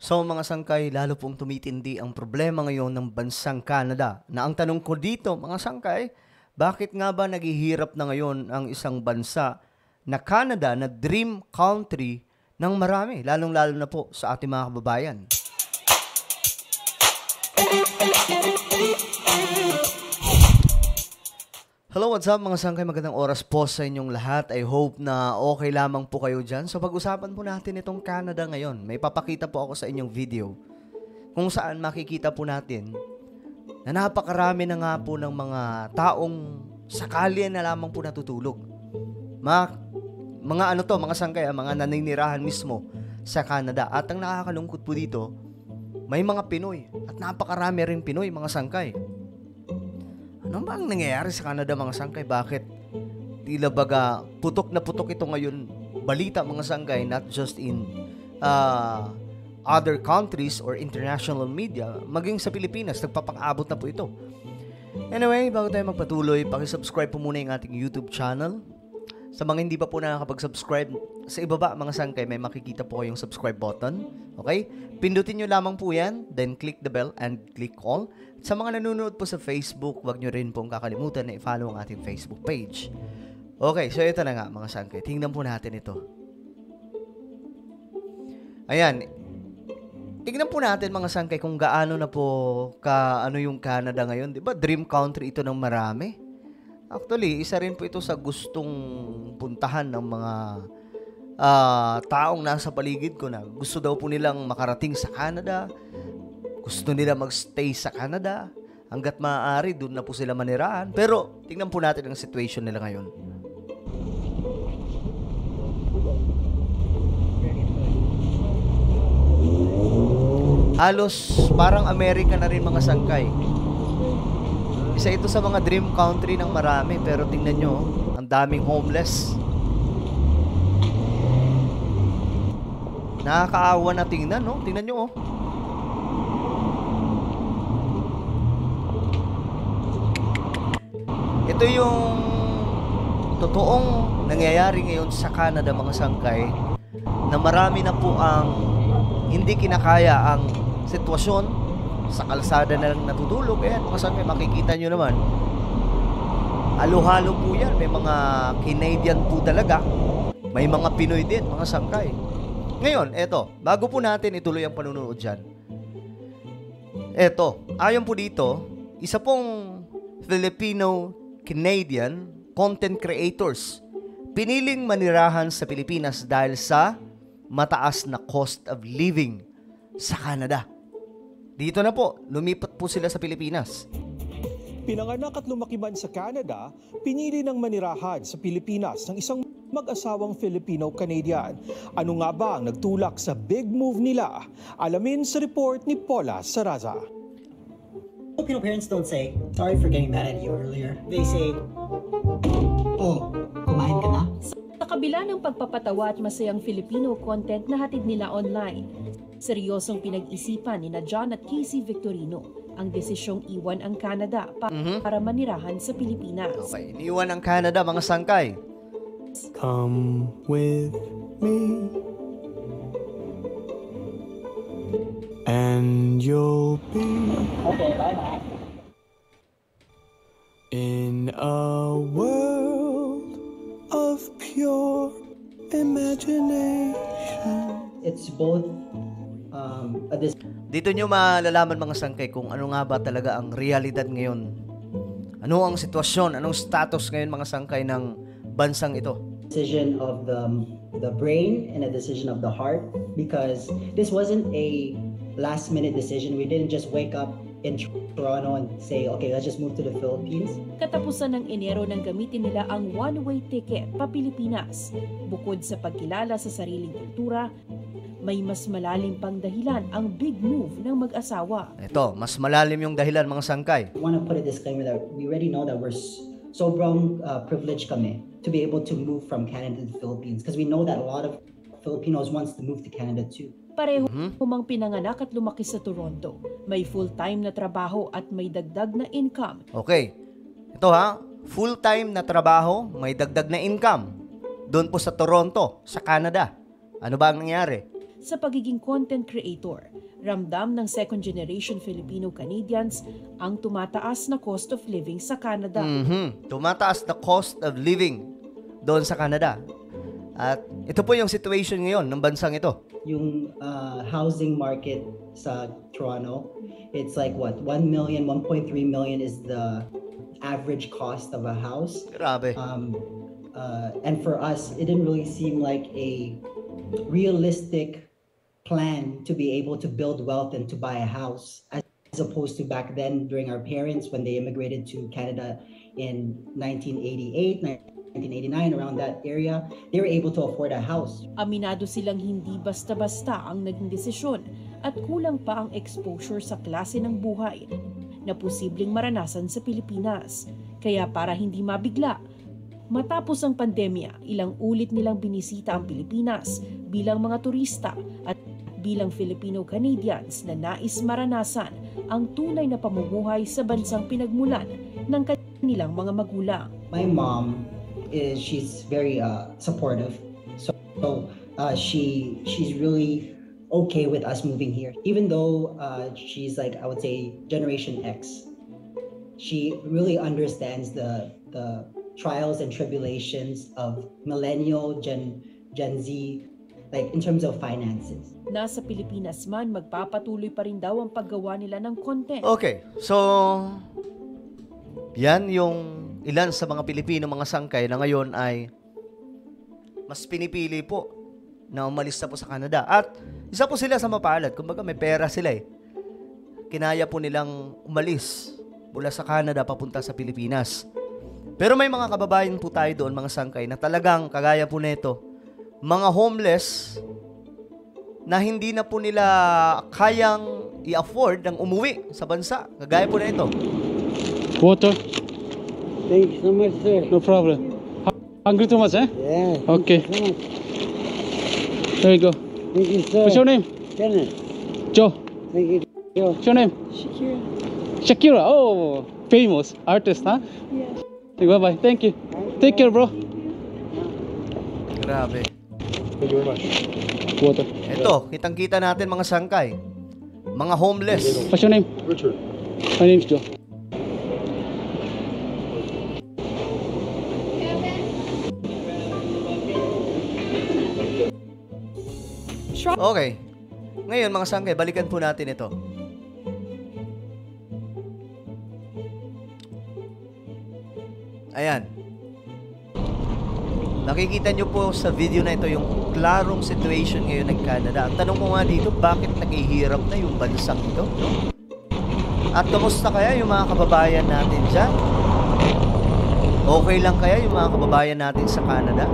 So mga sangkay, lalo pong tumitindi ang problema ngayon ng bansang Canada. Na ang tanong ko dito, mga sangkay, bakit nga ba naghihirap na ngayon ang isang bansa na Canada na dream country ng marami, lalong-lalo na po sa ating mga kababayan? Hello, what's up mga sangkay? Magandang oras po sa inyong lahat. I hope na okay lamang po kayo dyan. So pag-usapan po natin itong Canada ngayon. May papakita po ako sa inyong video kung saan makikita po natin na napakarami na nga po ng mga taong sakali na lamang po natutulog. Mga mga sangkay, mga naninirahan mismo sa Canada. At ang nakakalungkot po dito, may mga Pinoy at napakarami rin Pinoy mga sangkay. Ano ba ang nangyayari sa Canada mga sangkay? Bakit tila baga putok na putok ito ngayon balita mga sangkay, not just in other countries or international media, maging sa Pilipinas, nagpapakaabot na po ito. Anyway, bago tayo magpatuloy, pakisubscribe po muna yung ating YouTube channel. Sa mga hindi pa po nakakapag-subscribe, sa ibaba mga sangkay, may makikita po kayong subscribe button. Okay? Pindutin nyo lamang po yan, then click the bell and click all. Sa mga nanonood po sa Facebook, huwag nyo rin pong kakalimutan na i-follow ang ating Facebook page. Okay, so ito na nga mga sangkay. Tingnan po natin ito. Ayan. Tingnan po natin mga sangkay kung gaano na po ano yung Canada ngayon. Diba dream country ito ng marami? Actually, isa rin po ito sa gustong puntahan ng mga taong nasa paligid ko na gusto daw po nilang makarating sa Canada. Gusto nila magstay sa Canada. Hanggat maaari, doon na po sila manirahan. Pero, tingnan po natin ang situation nila ngayon. Halos, parang Amerika na rin mga sangkay. Isa ito sa mga dream country ng marami. Pero tingnan nyo, ang daming homeless. Nakakaawa na tingnan, no? Tingnan nyo, oh. Ito yung totoong nangyayari ngayon sa Canada mga sangkay, na marami na po ang hindi kinakaya ang sitwasyon, sa kalsada na lang natutulog. Ayan mga sangkay, makikita nyo naman, halo-halo po yan. May mga Canadian po talaga, may mga Pinoy din mga sangkay. Ngayon, eto, bago po natin ituloy ang panunood dyan, eto, ayon po dito, isa pong Filipino-Canadian content creators piniling manirahan sa Pilipinas dahil sa mataas na cost of living sa Canada. Dito na po, lumipat po sila sa Pilipinas. Pinanganak at lumaki man sa Canada, pinili ng manirahan sa Pilipinas ng isang mag-asawang Filipino-Canadian. Ano nga ba ang nagtulak sa big move nila? Alamin sa report ni Paula Saraza. Filipino parents don't say, sorry for getting mad at you earlier. They say, oh, kumain ka na? Sa kabila ng pagpapatawa at masayang Filipino content na hatid nila online, seryosong pinag-isipan ni John at Casey Victorino ang desisyong iwan ang Canada para manirahan sa Pilipinas. Okay, iniwan ang Canada mga sangkay. Come with me and you'll be in a world of pure imagination. It's both Dito nyo malalaman mga sangkay kung ano nga ba talaga ang realidad ngayon. Ano ang sitwasyon, anong status ngayon mga sangkay ng bansang ito. Decision of the brain and a decision of the heart, because this wasn't a last minute decision. We didn't just wake up in Toronto and say, okay, let's just move to the Philippines. Katapusan ng Enero nang gamitin nila ang one-way ticket pa Pilipinas. Bukod sa pagkilala sa sariling kultura, may mas malalim pang dahilan ang big move ng mag-asawa. Ito, mas malalim yung dahilan mga sangkay. I want to put a disclaimer that we already know that we're sobrang privileged kami to be able to move from Canada to the Philippines, because we know that a lot of Filipinos wants to move to Canada too. Pareho humang pinanganak at lumaki sa Toronto. May full-time na trabaho at may dagdag na income. Okay. Ito ha, full-time na trabaho, may dagdag na income. Doon po sa Toronto, sa Canada. Ano ba ang nangyari? sa pagiging content creator. Ramdam ng second-generation Filipino-Canadians ang tumataas na cost of living sa Canada. Tumataas na cost of living doon sa Canada. At ito po yung situation ngayon ng bansang ito. Yung housing market sa Toronto, it's like what, 1 million, 1.3 million is the average cost of a house. Grabe. And for us, it didn't really seem like a realistic plan to be able to build wealth and to buy a house, as opposed to back then during our parents when they immigrated to Canada in 1988, 1989, around that area, they were able to afford a house. Aminado silang hindi basta-basta ang naging desisyon at kulang pa ang exposure sa klase ng buhay na posibleng maranasan sa Pilipinas. Kaya para hindi mabigla, matapos ang pandemya, ilang ulit nilang binisita ang Pilipinas bilang mga turista at bilang Filipino-Canadians na nais maranasan ang tunay na pamumuhay sa bansang pinagmulan ng kanilang mga magulang. My mom she's very supportive, so she's really okay with us moving here, even though she's like, I would say, Generation X. She really understands the trials and tribulations of millennial Gen Z, like in terms of finances. Nasa Pilipinas man, magpapatuloy pa rin daw ang paggawa nila ng content. Okay, so yan yung ilan sa mga Pilipino, mga sangkay na ngayon ay mas pinipili po na umalis na po sa Canada. At isa po sila sa mapalad. Kumbaga may pera sila eh. Kinaya po nilang umalis mula sa Canada papunta sa Pilipinas. Pero may mga kababayan po tayo doon, mga sangkay, na talagang kagaya po nito, mga homeless na hindi na po nila kayang i-afford ang umuwi sa bansa. Kagaya po na ito. Water? Thank you so much, sir. No problem. Hungry too much, eh? Yeah. Okay. Thank you so much. There you go. Thank you, sir. What's your name? Kenneth. Joe. Thank you. Yo. What's your name? Shakira. Shakira. Oh, famous artist, huh? Yeah. Bye-bye. Thank you. Take care, bro. Grabe. Thank you very much. Water. Ito, kitang-kita natin mga sangkay. Mga homeless. What's your name? Richard. My name's Joe. Okay. Ngayon mga sangkay, balikan po natin ito. Ayan. Nakikita nyo po sa video na ito yung klarong situation ngayon ng Canada. Ang tanong ko nga dito, bakit naghihirap na yung bansang ito? No? At kamusta kaya yung mga kababayan natin dyan? Okay lang kaya yung mga kababayan natin sa Canada?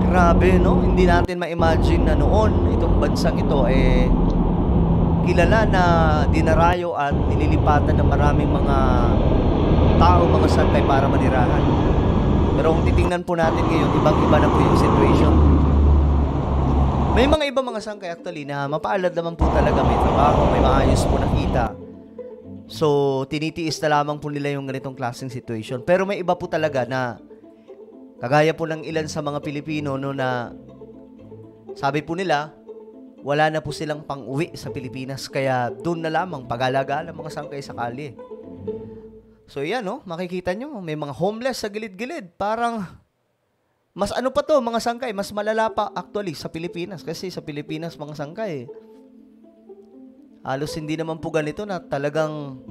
Grabe, no? Hindi natin ma-imagine na noon itong bansang ito kilala na dinarayo at nililipatan ng maraming mga tao, mga sangkay para manirahan. Pero kung titingnan po natin ngayon, ibang-iba na po yung situation. May mga iba mga sangkay actually na mapaalad naman po talaga, may trabaho, may maayos po nakita. So, tinitiis na lamang po nila yung ganitong klaseng situation. Pero may iba po talaga na kagaya po ng ilan sa mga Pilipino no, na sabi po nila, wala na po silang pang-uwi sa Pilipinas, kaya doon na lamang pag-alaga mga sangkay sa kalye. So yan, no? Makikita nyo, may mga homeless sa gilid-gilid. Parang, mas ano pa to, mga sangkay, mas malala pa actually sa Pilipinas. Kasi sa Pilipinas, mga sangkay, halos hindi naman po ganito na talagang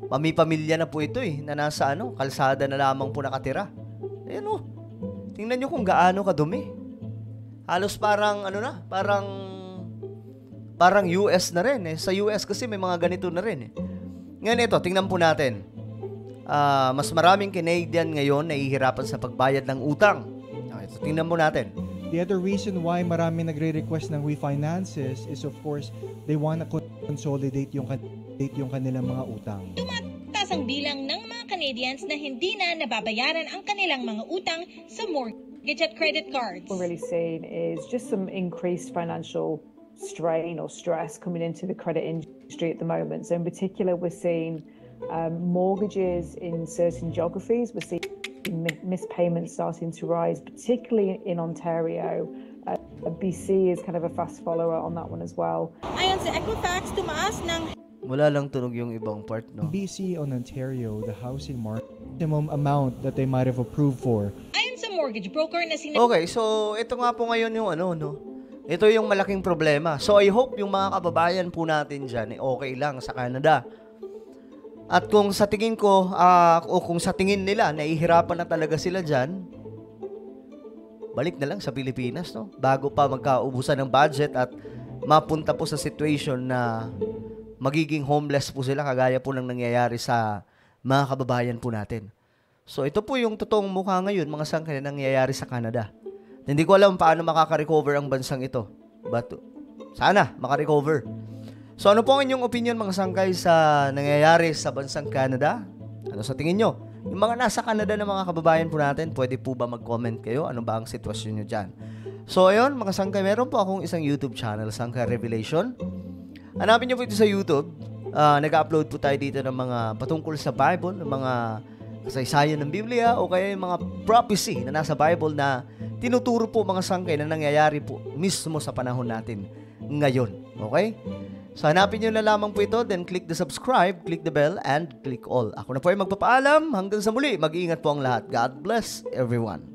pamilya na po ito na nasa kalsada na lamang po nakatira. Ayan o, tingnan nyo kung gaano kadumi. Halos parang parang US na rin. Sa US kasi may mga ganito na rin. Ngayon ito, tingnan po natin. Mas maraming Canadian ngayon nahihirapan sa pagbayad ng utang. Okay, so tingnan po natin. The other reason why marami nagre-request ng refinances is of course they want to consolidate yung kanilang mga utang. Tumataas ang bilang ng mga Canadians na hindi na nababayaran ang kanilang mga utang sa mortgage at credit cards. What we're really seeing is just some increased financial strain or stress coming into the credit industry at the moment. So in particular, we're seeing mortgages in certain geographies. We're seeing missed payments starting to rise, particularly in Ontario. BC is kind of a fast follower on that one as well. Ayon sa Equifax, tumaas ng Wala lang tunog yung ibang part, no? BC on Ontario, the housing market, minimum amount that they might have approved for. ayon sa mortgage broker na Okay, so ito nga po ngayon yung ano, no? Ito yung malaking problema. So I hope yung mga kababayan po natin dyan, okay lang sa Canada. At kung sa tingin ko, o kung sa tingin nila, nahihirapan na talaga sila dyan, balik na lang sa Pilipinas, no? Bago pa magkaubusan ng budget at mapunta po sa situation na magiging homeless po sila, kagaya po ng nangyayari sa mga kababayan po natin. So ito po yung totoong mukha ngayon, mga sangkay na nangyayari sa Canada. Hindi ko alam paano makaka-recover ang bansang ito. But sana maka-recover. So ano po ang inyong opinion, mga sangkay, sa nangyayari sa bansang Canada? Ano sa tingin nyo? Yung mga nasa Canada na mga kababayan po natin, pwede po ba mag-comment kayo? Ano ba ang sitwasyon nyo dyan? So ayun, mga sangkay, meron po akong isang YouTube channel, Sangkay Revelation. Hanapin nyo po ito sa YouTube. Nag-upload po tayo dito ng mga patungkol sa Bible, ng mga kasaysayan ng Biblia, o kaya yung mga prophecy na nasa Bible na tinuturo po, mga sangkay, na nangyayari po mismo sa panahon natin ngayon. Okay? So hanapin nyo na lamang po ito, then click the subscribe, click the bell, and click all. Ako na po ay magpapaalam. Hanggang sa muli, mag-iingat po ang lahat. God bless everyone.